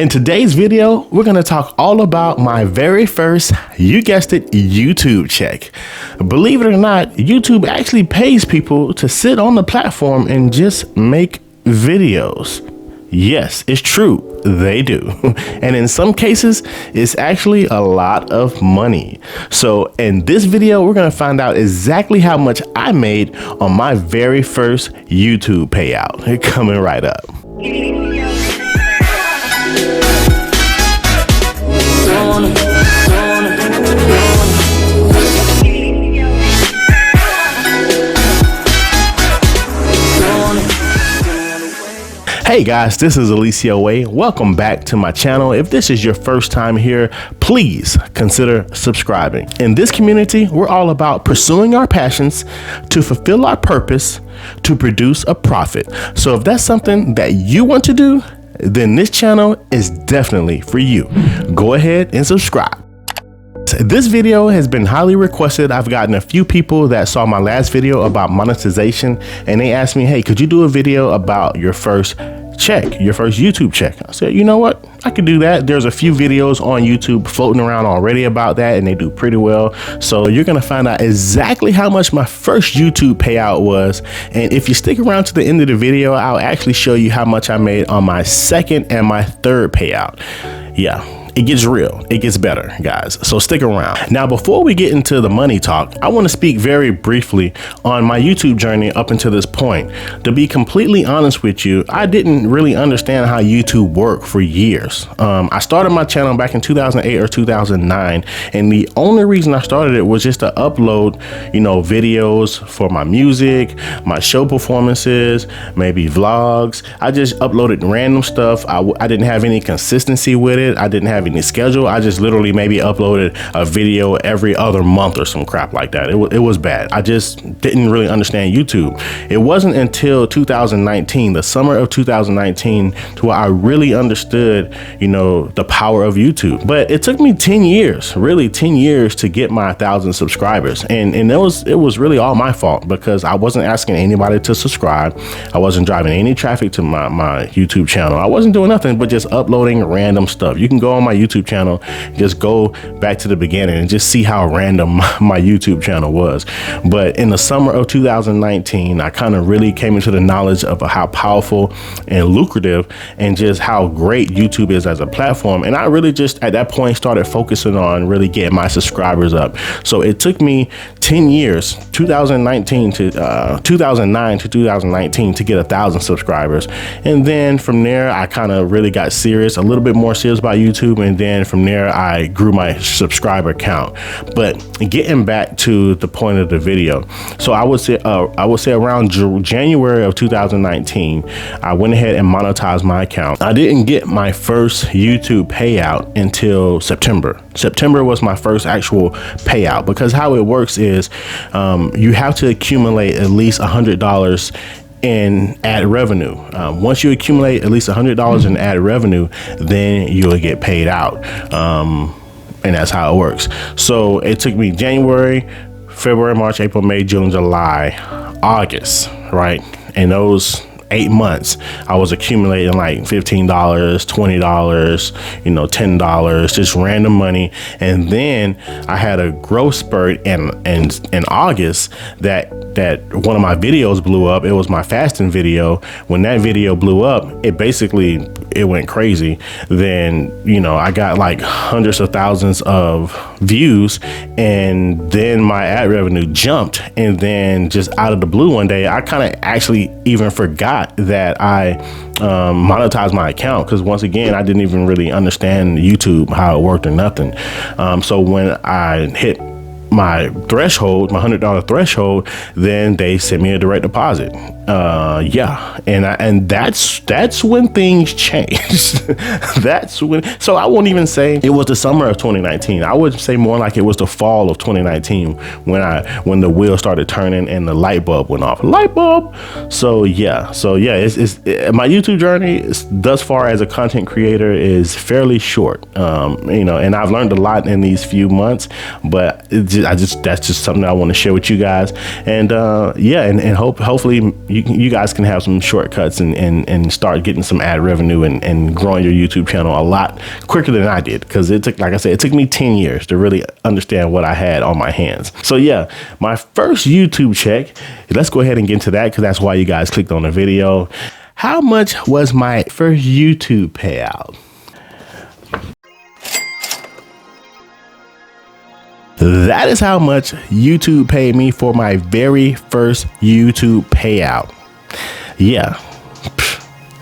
In today's video, we're going to talk all about my very first, you guessed it, YouTube check. Believe it or not, YouTube actually pays people to sit on the platform and just make videos. Yes, it's true. They do. And in some cases, it's actually a lot of money. So in this video, we're going to find out exactly how much I made on my very first YouTube payout. Coming right up. Hey guys, this is Eliseo. Welcome back to my channel. If this is your first time here, please consider subscribing. In this community, we're all about pursuing our passions to fulfill our purpose to produce a profit. So if that's something that you want to do, then this channel is definitely for you. Go ahead and subscribe. This video has been highly requested. I've gotten a few people that saw my last video about monetization and they asked me, hey, could you do a video about your first check, your first YouTube check? I said, you know what? I could do that. There's a few videos on YouTube floating around already about that and they do pretty well. So you're going to find out exactly how much my first YouTube payout was. And if you stick around to the end of the video, I'll actually show you how much I made on my second and my third payout. Yeah. It gets real. It gets better, guys. So stick around. Now, before we get into the money talk, I want to speak very briefly on my YouTube journey up until this point. To be completely honest with you, I didn't really understand how YouTube worked for years. I started my channel back in 2008 or 2009, and the only reason I started it was just to upload, videos for my music, my show performances, maybe vlogs. I just uploaded random stuff. I didn't have any consistency with it. I didn't have any schedule. I just literally maybe uploaded a video every other month or some crap like that. It was bad. I just didn't really understand YouTube. It wasn't until 2019, the summer of 2019, to where I really understood, the power of YouTube. But it took me 10 years, really 10 years to get my 1,000 subscribers. And it was really all my fault because I wasn't asking anybody to subscribe. I wasn't driving any traffic to my YouTube channel. I wasn't doing nothing but just uploading random stuff. You can go on my YouTube channel, just go back to the beginning and just see how random my YouTube channel was. But in the summer of 2019, I kind of really came into the knowledge of how powerful and lucrative and just how great YouTube is as a platform. And I really just at that point started focusing on really getting my subscribers up. So it took me 10 years, 2009 to 2019 to get 1,000 subscribers. And then from there, I kind of really got serious, a little bit more serious about YouTube. And then from there, I grew my subscriber count. But getting back to the point of the video, so I would say around January of 2019, I went ahead and monetized my account. I didn't get my first YouTube payout until September. September was my first actual payout because how it works is you have to accumulate at least $100 in ad revenue. Once you accumulate at least $100 in ad revenue, then you'll get paid out. And that's how it works. So it took me January, February, March, April, May, June, July, August, right? And those 8 months, I was accumulating like $15, $20, $10, just random money. And then I had a growth spurt in August that one of my videos blew up. It was my fasting video. When that video blew up, it went crazy. Then, I got like hundreds of thousands of views, and then my ad revenue jumped. And then just out of the blue one day, I kind of actually even forgot that I monetized my account because once again, I didn't even really understand YouTube, how it worked or nothing. So when I hit my threshold, my $100 threshold, then they sent me a direct deposit. And that's when things changed. That's when, so I won't even say it was the summer of 2019. I would say more like it was the fall of 2019 when the wheel started turning and the light bulb went off. Light bulb. So yeah, my YouTube journey thus far as a content creator is fairly short. And I've learned a lot in these few months, but that's just something I want to share with you guys. And yeah, and hopefully you guys can have some shortcuts and start getting some ad revenue and growing your YouTube channel a lot quicker than I did, because it took, like I said, it took me 10 years to really understand what I had on my hands. So yeah, my first YouTube check, let's go ahead and get into that, because that's why you guys clicked on the video. How much was my first YouTube payout? That is how much YouTube paid me for my very first YouTube payout. Yeah.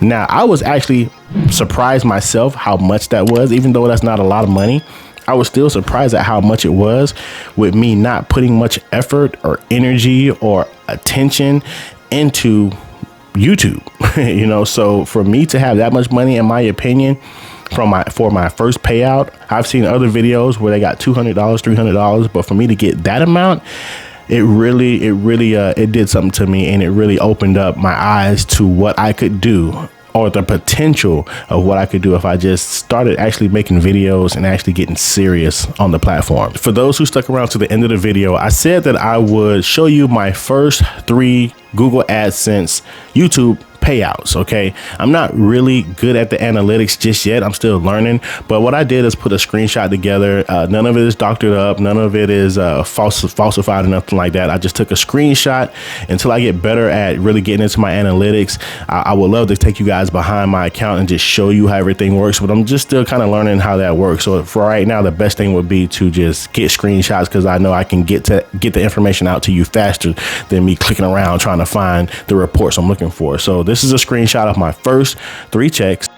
Now, I was actually surprised myself how much that was, even though that's not a lot of money. I was still surprised at how much it was, with me not putting much effort or energy or attention into YouTube. You know, so for me to have that much money, in my opinion, for my first payout, I've seen other videos where they got $200, $300, but for me to get that amount, it did something to me, and it really opened up my eyes to what I could do, or the potential of what I could do if I just started actually making videos and actually getting serious on the platform. For those who stuck around to the end of the video, I said that I would show you my first 3 Google AdSense YouTube payouts. Okay, I'm not really good at the analytics just yet. I'm still learning, but what I did is put a screenshot together. None of it is doctored up, none of it is falsified or nothing like that. I just took a screenshot. Until I get better at really getting into my analytics, I would love to take you guys behind my account and just show you how everything works, but I'm just still kind of learning how that works. So for right now, the best thing would be to just get screenshots, because I know I can get the information out to you faster than me clicking around trying to find the reports I'm looking for. So this is a screenshot of my first 3 checks.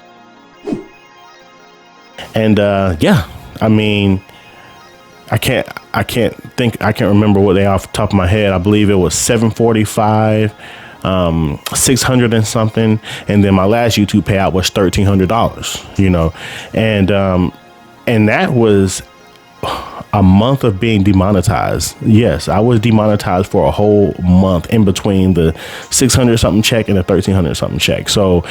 And yeah, I mean, I can't remember what they are off the top of my head. I believe it was 745, 600 and something, and then my last YouTube payout was $1,300, you know. And that was a month of being demonetized. Yes, I was demonetized for a whole month in between the 600 something check and the 1,300 something check. So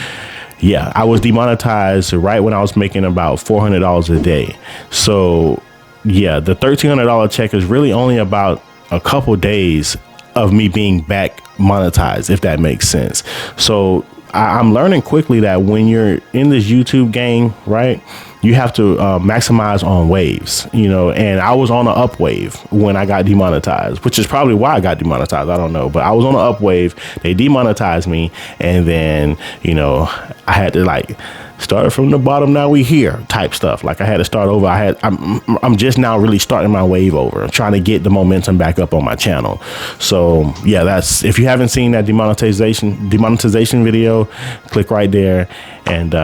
yeah, I was demonetized right when I was making about $400 a day. So yeah, the $1,300 check is really only about a couple days of me being back monetized, if that makes sense. So I'm learning quickly that when you're in this YouTube game, right, you have to maximize on waves, you know, and I was on an up wave when I got demonetized, which is probably why I got demonetized. I don't know, but I was on an up wave. They demonetized me, and then, you know, I had to like start from the bottom. Now we here type stuff. Like I had to start over. I'm just now really starting my wave over, trying to get the momentum back up on my channel. So yeah, that's, if you haven't seen that demonetization video, click right there and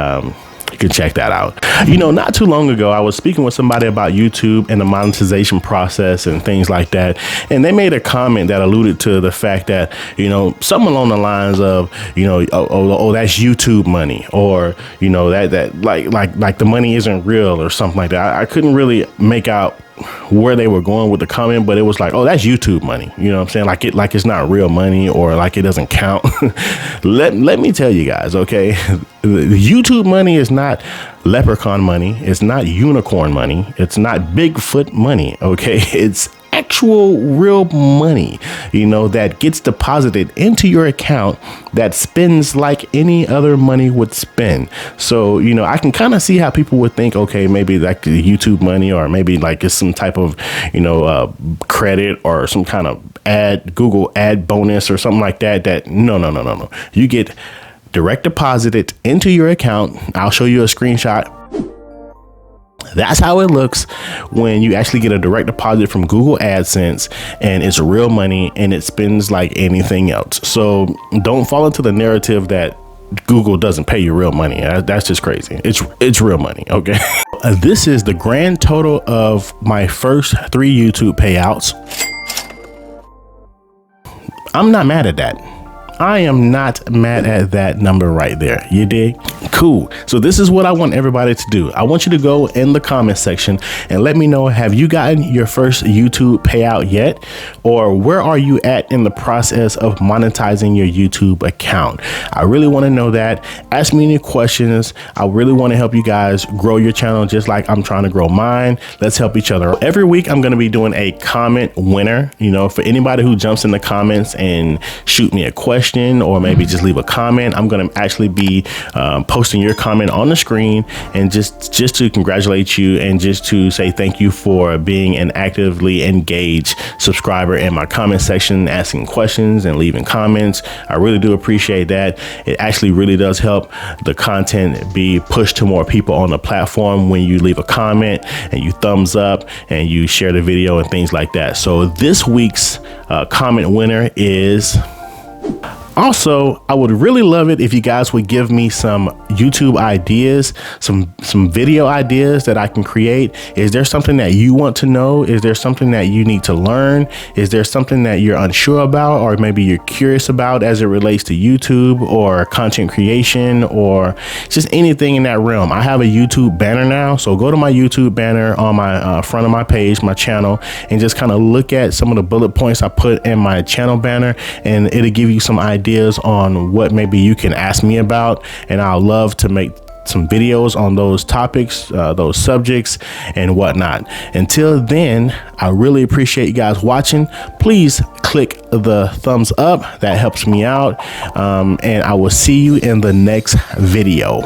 you can check that out. You know, not too long ago, I was speaking with somebody about YouTube and the monetization process and things like that. And they made a comment that alluded to the fact that, you know, something along the lines of, you know, oh, that's YouTube money, or, you know, that like the money isn't real or something like that. I couldn't really make out where they were going with the comment, but it was like, oh, that's YouTube money. You know what I'm saying? Like it's not real money, or like it doesn't count. Let me tell you guys, okay, YouTube money is not leprechaun money. It's not unicorn money. It's not Bigfoot money. Okay. It's actual real money, you know, that gets deposited into your account that spends like any other money would spend. So, you know, I can kind of see how people would think, okay, maybe like the YouTube money, or maybe like it's some type of, you know, credit or some kind of Google ad bonus or something like that. That no. You get direct deposited into your account. I'll show you a screenshot. That's how it looks when you actually get a direct deposit from Google AdSense, and it's real money and it spends like anything else. So don't fall into the narrative that Google doesn't pay you real money. That's just crazy. It's real money. Okay. This is the grand total of my first 3 YouTube payouts. I'm not mad at that. I am not mad at that number right there. You dig? Cool. So this is what I want everybody to do. I want you to go in the comment section and let me know, have you gotten your first YouTube payout yet? Or where are you at in the process of monetizing your YouTube account? I really want to know that. Ask me any questions. I really want to help you guys grow your channel just like I'm trying to grow mine. Let's help each other. Every week I'm going to be doing a comment winner, you know, for anybody who jumps in the comments and shoot me a question or maybe just leave a comment. I'm going to actually be posting your comment on the screen and just to congratulate you and just to say thank you for being an actively engaged subscriber in my comment section, asking questions and leaving comments. I really do appreciate that. It actually really does help the content be pushed to more people on the platform when you leave a comment and you thumbs up and you share the video and things like that. So this week's comment winner is... Also, I would really love it if you guys would give me some YouTube ideas, some video ideas that I can create. Is there something that you want to know? Is there something that you need to learn? Is there something that you're unsure about, or maybe you're curious about as it relates to YouTube or content creation or just anything in that realm? I have a YouTube banner now, so go to my YouTube banner on my front of my page, my channel, and just kind of look at some of the bullet points I put in my channel banner, and it'll give you some ideas on what maybe you can ask me about, and I'll love to make some videos on those topics, those subjects and whatnot. Until then, I really appreciate you guys watching. Please click the thumbs up, that helps me out, and I will see you in the next video.